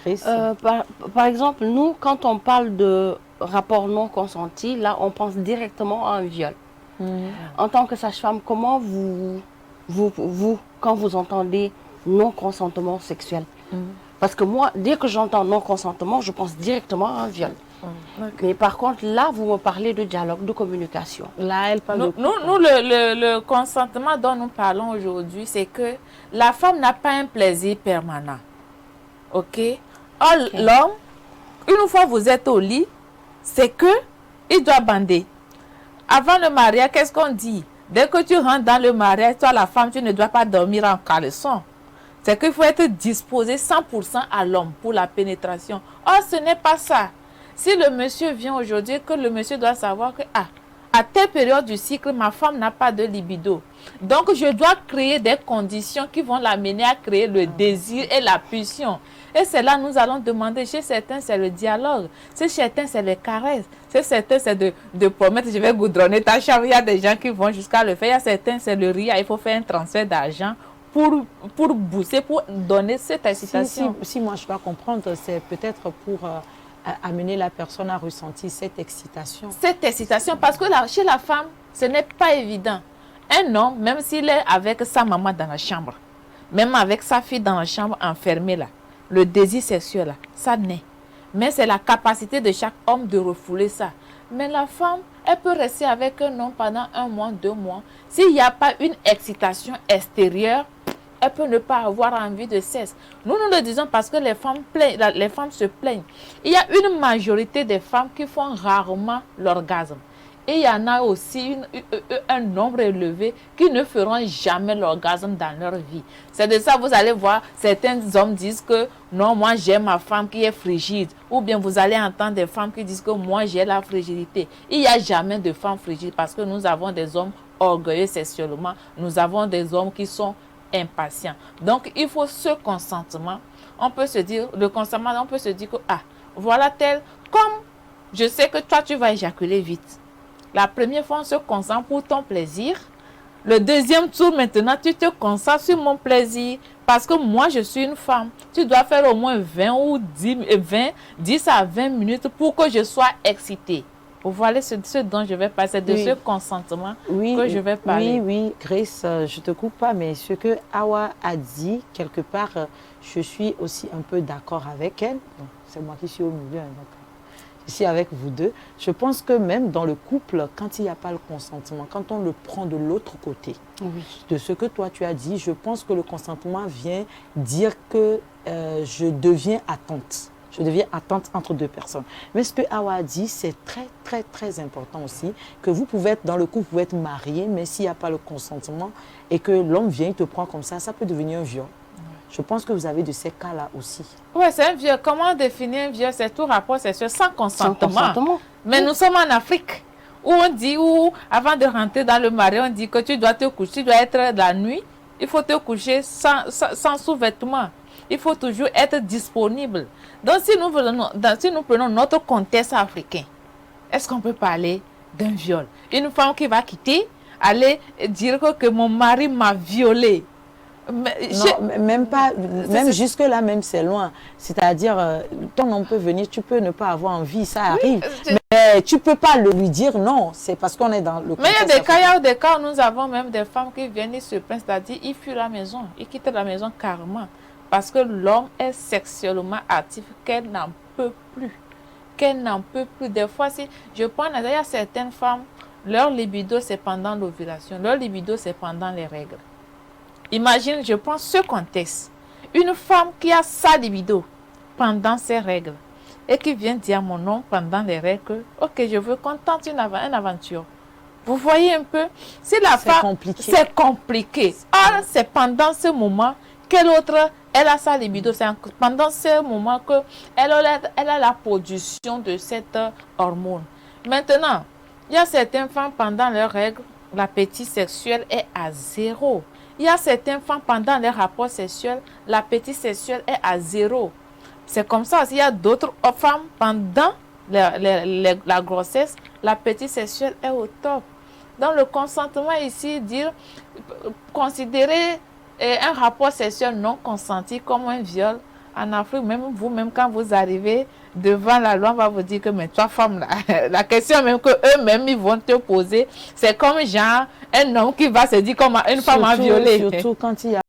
Chris? Par exemple, nous, quand on parle de rapport non consenti, là, on pense directement à un viol. En tant que sage-femme, comment quand vous entendez non-consentement sexuel, parce que moi, dès que j'entends non-consentement, je pense directement à un viol. Mais par contre, là, vous me parlez de dialogue, de communication. Là, elle parle Nous, le consentement dont nous parlons aujourd'hui, c'est que la femme n'a pas un plaisir permanent. OK? Or, l'homme, une fois vous êtes au lit, c'est que il doit bander. Avant le mariage, qu'est-ce qu'on dit? Dès que tu rentres dans le mariage, toi, la femme, tu ne dois pas dormir en caleçon. C'est qu'il faut être disposé 100% à l'homme pour la pénétration. Or, ce n'est pas ça. Si le monsieur vient aujourd'hui, que le monsieur doit savoir que, à telle période du cycle, ma femme n'a pas de libido. Donc, je dois créer des conditions qui vont l'amener à créer le désir et la pulsion. Et c'est là nous allons demander, chez certains, c'est le dialogue. Chez certains, c'est les caresses. Chez certains, c'est de promettre, je vais goudronner ta chambre. Il y a des gens qui vont jusqu'à le faire. Il y a certains, c'est le rire. Il faut faire un transfert d'argent pour booster, pour donner cette excitation. Si moi je dois comprendre, c'est peut-être pour amener la personne à ressentir cette excitation. Cette excitation, parce que là, chez la femme, ce n'est pas évident. Un homme, même s'il est avec sa maman dans la chambre, même avec sa fille dans la chambre enfermée là, le désir sexuel là, ça naît. Mais c'est la capacité de chaque homme de refouler ça. Mais la femme, elle peut rester avec un homme pendant 1 mois, 2 mois. S'il n'y a pas une excitation extérieure, elle peut ne pas avoir envie de sexe. Nous le disons parce que les femmes se plaignent. Il y a une majorité des femmes qui font rarement l'orgasme. Et il y en a aussi un nombre élevé qui ne feront jamais l'orgasme dans leur vie. C'est de ça, vous allez voir, certains hommes disent que non, moi j'aime ma femme qui est frigide. Ou bien vous allez entendre des femmes qui disent que moi j'ai la frigidité. Il n'y a jamais de femmes frigides parce que nous avons des hommes orgueilleux sexuellement. Nous avons des hommes qui sont impatients. Donc il faut ce consentement. On peut se dire, le consentement, on peut se dire que, voilà tel, comme je sais que toi tu vas éjaculer vite. La première fois, on se concentre pour ton plaisir. Le deuxième tour, maintenant, tu te concentres sur mon plaisir. Parce que moi, je suis une femme. Tu dois faire au moins 10 à 20 minutes pour que je sois excitée. Vous voyez ce dont je vais parler, c'est de ce consentement que je vais parler. Oui, Grace, je ne te coupe pas, mais ce que Awa a dit, quelque part, je suis aussi un peu d'accord avec elle. C'est moi qui suis au milieu, donc. Ici avec vous deux, je pense que même dans le couple, quand il n'y a pas le consentement, quand on le prend de l'autre côté, de ce que toi tu as dit, je pense que le consentement vient dire que je deviens attente. Je deviens attente entre deux personnes. Mais ce que Awa a dit, c'est très important aussi, que vous pouvez être dans le couple, vous pouvez être marié, mais s'il n'y a pas le consentement et que l'homme vient, il te prend comme ça peut devenir un viol. Je pense que vous avez de ces cas-là aussi. Oui, c'est un viol. Comment définir un viol? C'est tout rapport sexuel sans consentement. Mais nous sommes en Afrique, où on dit, avant de rentrer dans le mariage, on dit que tu dois te coucher, tu dois être la nuit. Il faut te coucher sans sous-vêtements. Il faut toujours être disponible. Donc, si nous prenons notre contexte africain, est-ce qu'on peut parler d'un viol? Une femme qui va quitter, aller dire que mon mari m'a violée. Non, même pas, même jusque-là, même c'est loin. C'est-à-dire, ton homme peut venir, tu peux ne pas avoir envie, ça arrive. Mais tu ne peux pas lui dire non, c'est parce qu'on est dans le contexte. Mais il y a des cas où nous avons même des femmes qui viennent, ils se plaignent, c'est-à-dire ils fuient la maison, ils quittent la maison carrément. Parce que l'homme est sexuellement actif, qu'elle n'en peut plus. Qu'elle n'en peut plus. Des fois, si je prends, il y a certaines femmes, leur libido c'est pendant l'ovulation, leur libido c'est pendant les règles. Imagine, je prends ce contexte. Une femme qui a sa libido pendant ses règles et qui vient dire à mon homme pendant les règles, ok, je veux qu'on tente une aventure. Vous voyez un peu, si la femme, c'est compliqué. Ah, c'est pendant ce moment quelle autre, elle a sa libido. C'est pendant ce moment qu'elle a la production de cette hormone. Maintenant, il y a certaines femmes pendant leurs règles, l'appétit sexuel est à 0. Il y a certaines femmes, pendant les rapports sexuels, l'appétit sexuel est à 0. C'est comme ça. Il y a d'autres femmes, pendant la grossesse, l'appétit sexuel est au top. Dans le consentement ici, considérer un rapport sexuel non consenti comme un viol, En Afrique, même vous-même, quand vous arrivez devant la loi, on va vous dire que, mais toi, femme, là, la question même que eux-mêmes, ils vont te poser, c'est comme genre un homme qui va se dire comme une femme a violé. Surtout quand il y a